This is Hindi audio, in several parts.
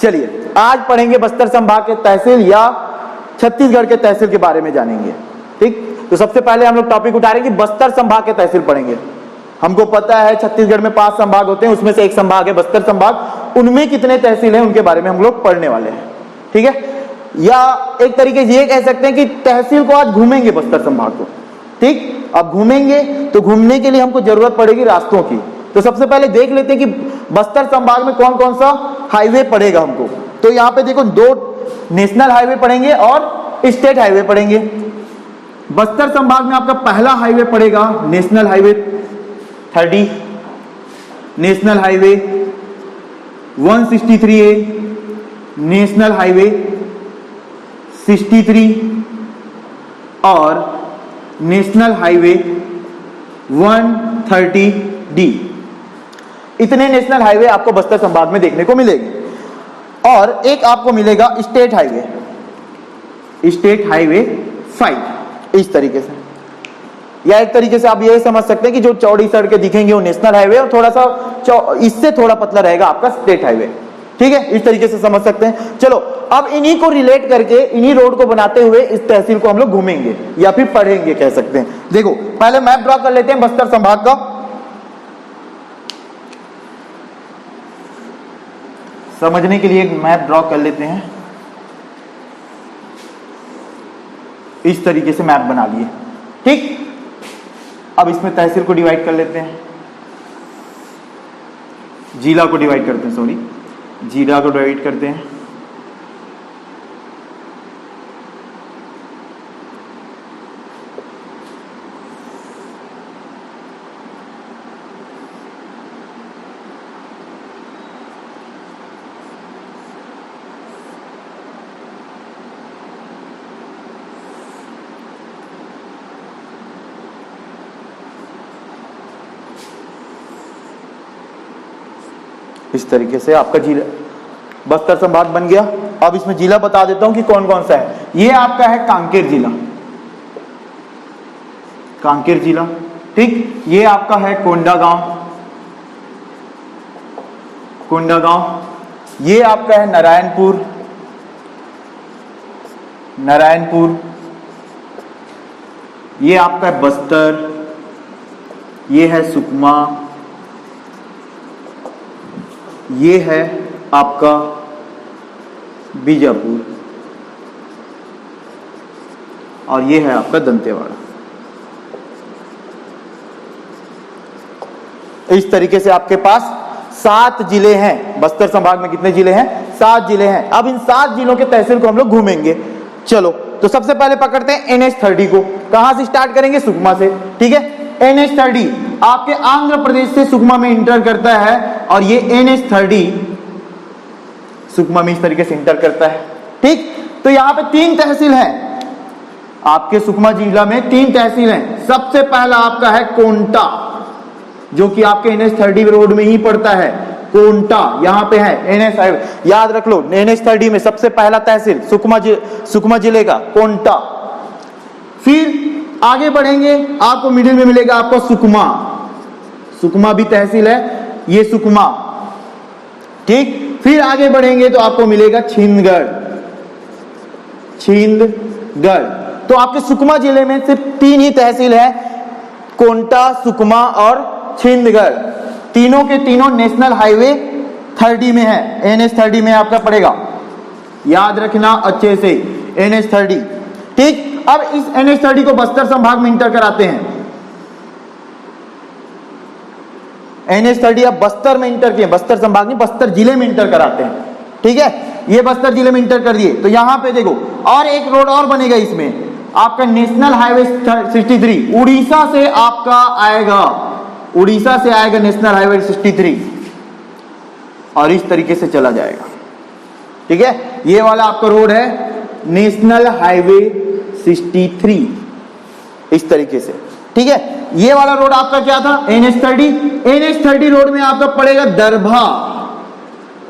चलिए आज पढ़ेंगे बस्तर संभाग के तहसील या छत्तीसगढ़ के तहसील के बारे में जानेंगे। ठीक, तो सबसे पहले हम लोग टॉपिक उठा रहे हैं कि बस्तर संभाग के तहसील पढ़ेंगे। हमको पता है छत्तीसगढ़ में 5 संभाग होते हैं, उसमें से एक संभाग है बस्तर संभाग। उनमें कितने तहसील हैं उनके बारे में हम लोग पढ़ने वाले हैं। ठीक है, या एक तरीके से ये कह सकते हैं कि तहसील को आज घूमेंगे बस्तर संभाग को। ठीक, अब घूमेंगे तो घूमने के लिए हमको जरूरत पड़ेगी रास्तों की। तो सबसे पहले देख लेते हैं कि बस्तर संभाग में कौन कौन सा हाईवे पड़ेगा हमको। तो यहाँ पे देखो 2 नेशनल हाईवे पड़ेंगे और स्टेट हाईवे पड़ेंगे। बस्तर संभाग में आपका पहला हाईवे पड़ेगा national highway 30, national highway 163A, national highway 63 और नेशनल हाईवे 130D। इतने नेशनल हाईवे आपको बस्तर संभाग में देखने को मिलेंगे। और एक आपको मिलेगा स्टेट हाईवे, स्टेट हाईवे 5, इस तरीके से। या एक तरीके से आप ये समझ सकते हैं कि जो चौड़ी सड़कें दिखेंगे वो नेशनल हाईवे और थोड़ा सा इससे थोड़ा पतला रहेगा आपका स्टेट हाईवे। ठीक है, इस तरीके से समझ सकते हैं। चलो अब इन्हीं को रिलेट करके इन्हीं रोड को बनाते हुए इस तहसील को हम लोग घूमेंगे या फिर पढ़ेंगे कह सकते हैं। देखो पहले मैप ड्रॉ कर लेते हैं बस्तर संभाग का। समझने के लिए एक मैप ड्रॉ कर लेते हैं। इस तरीके से मैप बना लिए। ठीक, अब इसमें तहसील को डिवाइड कर लेते हैं, जिला को डिवाइड करते हैं, सॉरी जिला को डिवाइड करते हैं। इस तरीके से आपका जिला बस्तर संभाग बन गया। अब इसमें जिला बता देता हूं कि कौन कौन सा है। ये आपका है कांकेर जिला, कांकेर जिला। ठीक, ये आपका है कोंडागांव, कोंडागांव। ये आपका है नारायणपुर, नारायणपुर। ये आपका है बस्तर, ये है सुकमा, ये है आपका बीजापुर और ये है आपका दंतेवाड़ा। इस तरीके से आपके पास 7 जिले हैं। बस्तर संभाग में कितने जिले हैं? 7 जिले हैं। अब इन 7 जिलों के तहसील को हम लोग घूमेंगे। चलो तो सबसे पहले पकड़ते हैं NH30 को। कहां से स्टार्ट करेंगे? सुकमा से। ठीक है, NH30 आपके आंध्र प्रदेश से सुकमा में इंटर करता है और ये NH30 सुकमा में इस तरीके से इंटर करता है। ठीक, तो यहां पे 3 तहसील हैं आपके सुकमा जिला में। 3 तहसील हैं। सबसे पहला आपका है कोंटा, जो कि आपके NH30 रोड में ही पड़ता है। कोंटा यहां पे है, NH हाईवे याद रख लो। NH30 में सबसे पहला तहसील सुकमा जिले का कोंटा। फिर आगे बढ़ेंगे, आपको मिडिल में मिलेगा आपको सुकमा, सुकमा भी तहसील है, ये सुकमा। ठीक, फिर आगे बढ़ेंगे तो आपको मिलेगा छिंदगढ़, छिंदगढ़। तो आपके सुकमा जिले में सिर्फ 3 ही तहसील है, कोंटा, सुकमा और छिंदगढ़। तीनों के तीनों नेशनल हाईवे 30 में है, NH30 में आपका पड़ेगा। याद रखना अच्छे से, NH30। ठीक, अब इस NH30 को बस्तर संभाग में इंटर कराते हैं। NH30 अब बस्तर में इंटर किए, बस्तर संभाग नहीं, बस्तर जिले में इंटर कराते हैं। ठीक है, ये बस्तर जिले में इंटर कर दिए। तो यहां पे देखो और एक रोड और बनेगा इसमें, आपका नेशनल हाईवे 63 उड़ीसा से आपका आएगा, उड़ीसा से आएगा नेशनल हाईवे 63 और इस तरीके से चला जाएगा। ठीक है, ये वाला आपका रोड है नेशनल हाईवे 63, इस तरीके से। ठीक है, ये वाला रोड आपका क्या था? NH30 रोड में आपका पड़ेगा दरभा,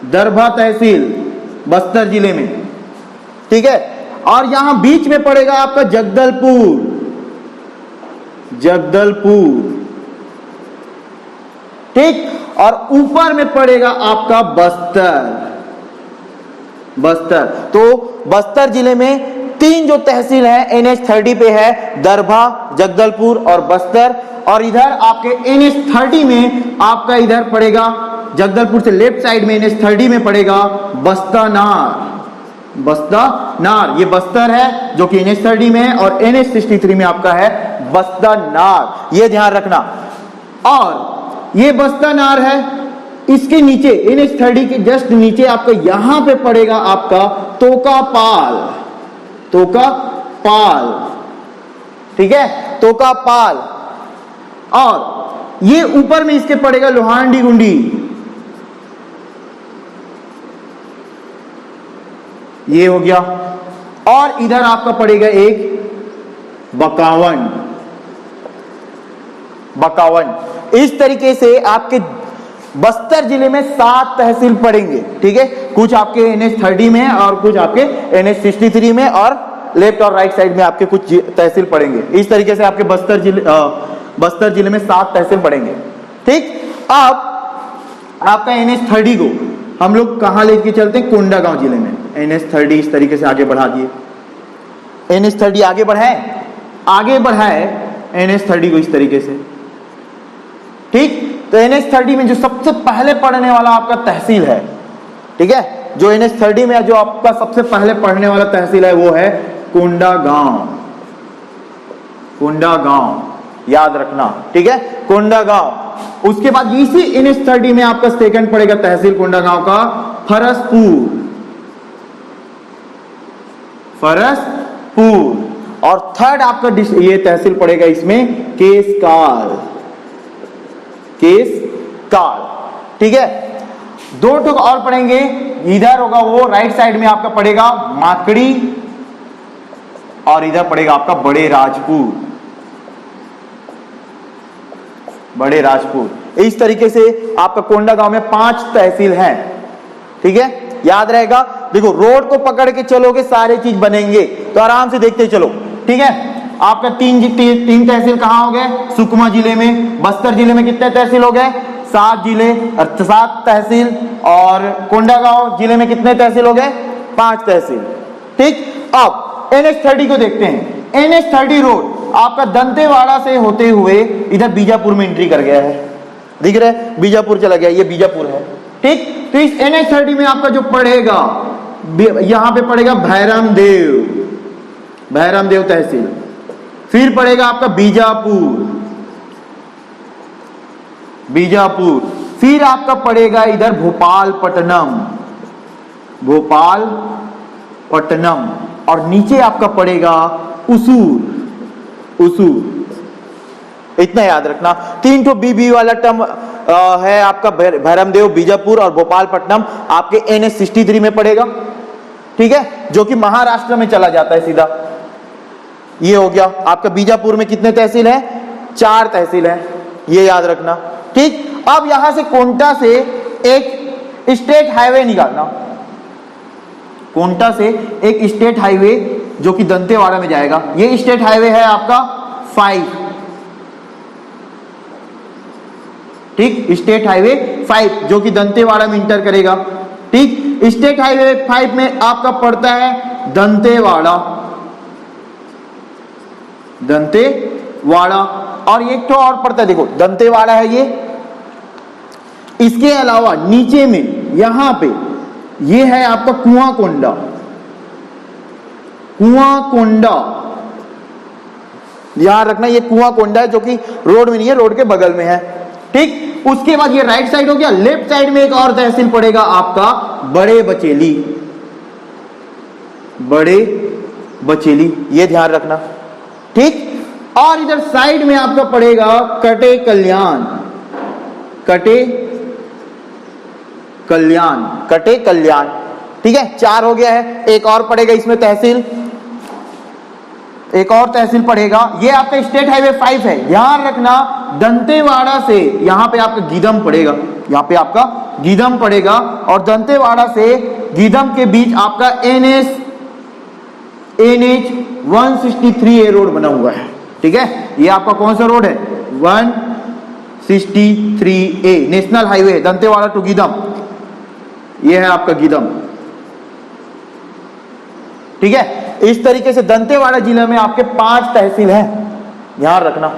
दरभा तहसील बस्तर जिले में। ठीक है, और यहां बीच में पड़ेगा आपका जगदलपुर, जगदलपुर। ठीक, और ऊपर में पड़ेगा आपका बस्तर, बस्तर। तो बस्तर जिले में 3 जो तहसील है NH30 पे है, दरभा, जगदलपुर और बस्तर। और इधर आपके NH30 में आपका इधर पड़ेगा, जगदलपुर से लेफ्ट साइड में NH30 में पड़ेगा बस्तानार। बस्तानार ये बस्तर है जो कि NH30 में है, और NH63 में आपका है बस्तानार, ये ध्यान रखना। और ये बस्तानार है, इसके नीचे NH30 के जस्ट नीचे आपका यहां पे पड़ेगा आपका तोकापाल। तोकापाल, ठीक है, तोकापाल। और ये ऊपर में इसके पड़ेगा लोहांडीगुंडी, ये हो गया। और इधर आपका पड़ेगा एक बकावन। बकावन। इस तरीके से आपके बस्तर जिले में 7 तहसील पड़ेंगे, ठीक है। कुछ आपके NH30 में और कुछ आपके NH63 में, और लेफ्ट और राइट साइड में आपके कुछ तहसील पड़ेंगे। इस तरीके से आपके बस्तर जिले में 7 तहसील पड़ेंगे, ठीक। अब आपका NH30 को हम लोग कहां लेके चलते हैं? कोंडागांव जिले में। NH30 इस तरीके से आगे बढ़ा दिए। NH30 आगे बढ़ाए NH30 को इस तरीके से, ठीक। तो NH30 में जो सबसे पहले पढ़ने वाला आपका तहसील है, ठीक है, जो NH30 में जो आपका सबसे पहले पढ़ने वाला तहसील है वो है कोंडागांव। कोंडागांव याद रखना, ठीक है, कोंडागांव। उसके बाद इसी NH30 में आपका सेकंड पड़ेगा तहसील कोंडागांव का फरसपुर। फरसपुर। और थर्ड आपका ये तहसील पड़ेगा इसमें केसकाल। केसकाल, ठीक है। 2 ठोक और पढ़ेंगे, इधर होगा वो राइट साइड में आपका पड़ेगा माकड़ी, और इधर पड़ेगा आपका बड़े राजपुर। बड़े राजपुर। इस तरीके से आपका कोंडागांव में 5 तहसील हैं, ठीक है, याद रहेगा। देखो रोड को पकड़ के चलोगे सारे चीज बनेंगे, तो आराम से देखते चलो, ठीक है। आपका 3 तहसील कहां हो गए? सुकमा जिले में। बस्तर जिले में कितने तहसील हो गए? 7 जिले, 7 तहसील। और कोंडागांव जिले में कितने तहसील हो गए? 5 तहसील, ठीक। अब NH30 को देखते हैं। NH30 रोड आपका दंतेवाड़ा से होते हुए इधर बीजापुर में एंट्री कर गया है, दिख रहा है, बीजापुर चला गया, ये बीजापुर है, ठीक। तो इस NH30 में आपका जो पड़ेगा, यहां पे पड़ेगा भैरमदेव तहसील। फिर पड़ेगा आपका बीजापुर। फिर आपका पड़ेगा इधर भोपालपट्टनम। और नीचे आपका पड़ेगा उसूर। इतना याद रखना। 3 ठो बीबी वाला टर्म है आपका भैरमदेव, बीजापुर और भोपालपट्टनम आपके NH63 में पड़ेगा, ठीक है, जो कि महाराष्ट्र में चला जाता है सीधा। ये हो गया आपका। बीजापुर में कितने तहसील है? 4 तहसील है, ये याद रखना, ठीक। अब यहां से कोंटा से एक स्टेट हाईवे निकालना। कोंटा से एक स्टेट हाईवे जो कि दंतेवाड़ा में जाएगा। ये स्टेट हाईवे है आपका 5, ठीक, स्टेट हाईवे 5 जो कि दंतेवाड़ा में इंटर करेगा, ठीक। स्टेट हाईवे 5 में आपका पड़ता है दंतेवाड़ा। और एक तो और पड़ता है, देखो दंतेवाड़ा है ये। इसके अलावा नीचे में यहां पे ये है आपका कुआंकोंडा। याद रखना, ये कुआंकोंडा है जो कि रोड में नहीं है, रोड के बगल में है, ठीक। उसके बाद ये राइट साइड हो गया। लेफ्ट साइड में एक और तहसील पड़ेगा आपका बड़े बचेली, ये ध्यान रखना, ठीक। और इधर साइड में आपका पड़ेगा कटे कल्याण, ठीक है। 4 हो गया है। एक और पड़ेगा इसमें तहसील, एक और तहसील पड़ेगा। ये आपका स्टेट हाईवे 5 है, ध्यान रखना। दंतेवाड़ा से यहां पे आपका गीदम पड़ेगा, यहां पे आपका गीदम पड़ेगा। और दंतेवाड़ा से गीदम के बीच आपका NH163A रोड बना हुआ है, ठीक है। ये आपका कौन सा रोड है? 163A नेशनल हाईवे है, दंतेवाड़ा टू गीदम। ये है आपका गीदम, ठीक है। इस तरीके से दंतेवाड़ा जिले में आपके 5 तहसील हैं, ध्यान रखना।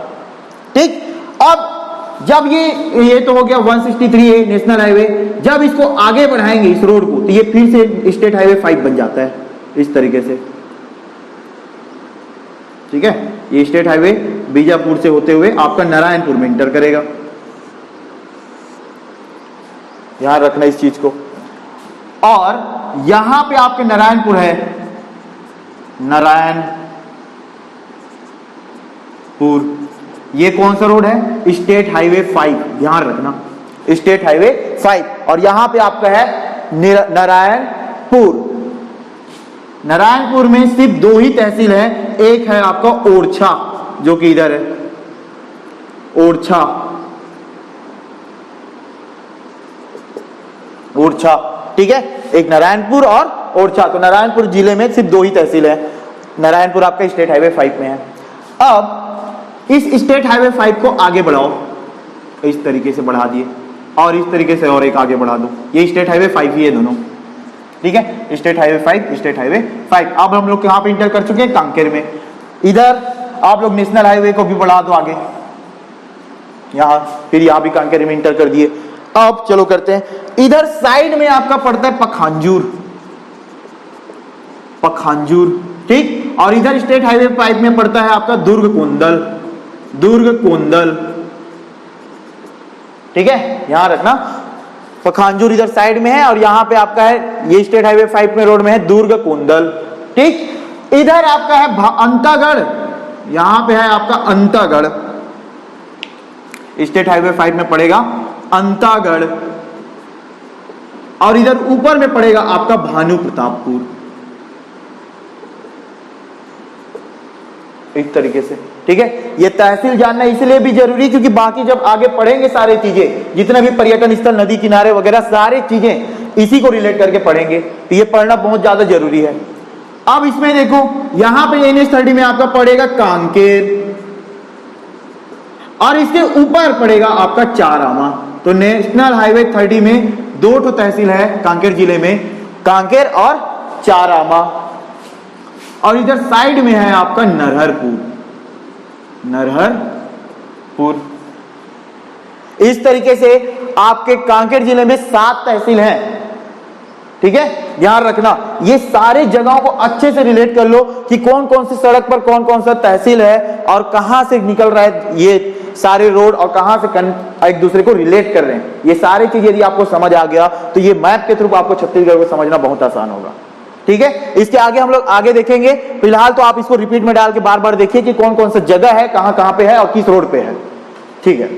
ठीक, अब जब ये तो हो गया 163A नेशनल हाईवे, जब इसको आगे बढ़ाएंगे इस रोड को, तो ये फिर से स्टेट हाईवे 5 बन जाता है इस तरीके से। ठीक है, ये स्टेट हाईवे बीजापुर से होते हुए आपका नारायणपुर में इंटर करेगा, ध्यान रखना इस चीज को। और यहां पे आपके नारायणपुर है, नारायणपुर, ये कौन सा रोड है? स्टेट हाईवे 5, ध्यान रखना, स्टेट हाईवे 5। और यहां पे आपका है नारायणपुर। नारायणपुर में सिर्फ 2 ही तहसील है, एक है आपका ओरछा जो कि इधर है, ओरछा, ओरछा, ठीक है, एक नारायणपुर और ओरछा। तो नारायणपुर जिले में सिर्फ 2 ही तहसील है, नारायणपुर आपका स्टेट हाईवे 5 में है। अब इस स्टेट हाईवे 5 को आगे बढ़ाओ, इस तरीके से बढ़ा दिए, और इस तरीके से और एक आगे बढ़ा दो, ये स्टेट हाईवे 5 ही है दोनों, ठीक है, स्टेट हाईवे 5, स्टेट हाईवे 5। अब हम लोग कहां पे इंटर कर चुके हैं? कांकेर में। इधर आप लोग नेशनल हाईवे को भी बढ़ा दो आगे, यहां, फिर यहां भी कांकेर में इंटर कर दिए। अब चलो करते हैं, इधर साइड में आपका पड़ता है पखांजूर, पखांजूर, ठीक, और इधर स्टेट हाईवे 5 में पड़ता है आपका दुर्ग कोंदल, दुर्ग कोंदल, ठीक है, यहां रखना, पखांजूर इधर साइड में है, और यहां पे आपका है, ये स्टेट हाईवे 5 में रोड में है दुर्ग कोंदल, ठीक। इधर आपका है अंतागढ़, यहां पे है आपका अंतागढ़, स्टेट हाईवे 5 में पड़ेगा अंतागढ़, और इधर ऊपर में पड़ेगा आपका भानु प्रतापपुर, इस तरीके से, ठीक है। ये तहसील जानना इसलिए भी जरूरी क्योंकि बाकी जब आगे पढ़ेंगे सारे चीजें, जितने भी पर्यटन स्थल, नदी किनारे वगैरह, सारे चीजें इसी को रिलेट करके पढ़ेंगे, तो ये पढ़ना बहुत ज्यादा जरूरी है। अब इसमें देखो, यहां पे NH30 में आपका पड़ेगा कांकेर, और इसके ऊपर पड़ेगा आपका चारामा। तो नेशनल हाईवे 30 में 2 तहसील है कांकेर जिले में, कांकेर और चारामा, और इधर साइड में है आपका नरहरपुर, नरहरपुर। इस तरीके से आपके कांकेर जिले में 7 तहसील हैं, ठीक है, ध्यान रखना। ये सारे जगहों को अच्छे से रिलेट कर लो कि कौन कौन सी सड़क पर कौन कौन सा तहसील है और कहां से निकल रहा है ये सारे रोड, और कहां से एक दूसरे को रिलेट कर रहे हैं। ये सारी चीज यदि आपको समझ आ गया तो ये मैप के थ्रू आपको छत्तीसगढ़ को समझना बहुत आसान होगा, ठीक है। इसके आगे हम लोग आगे देखेंगे, फिलहाल तो आप इसको रिपीट में डाल के बार बार देखिए कि कौन कौन सा जगह है, कहां कहां पे है और किस रोड पे है, ठीक है।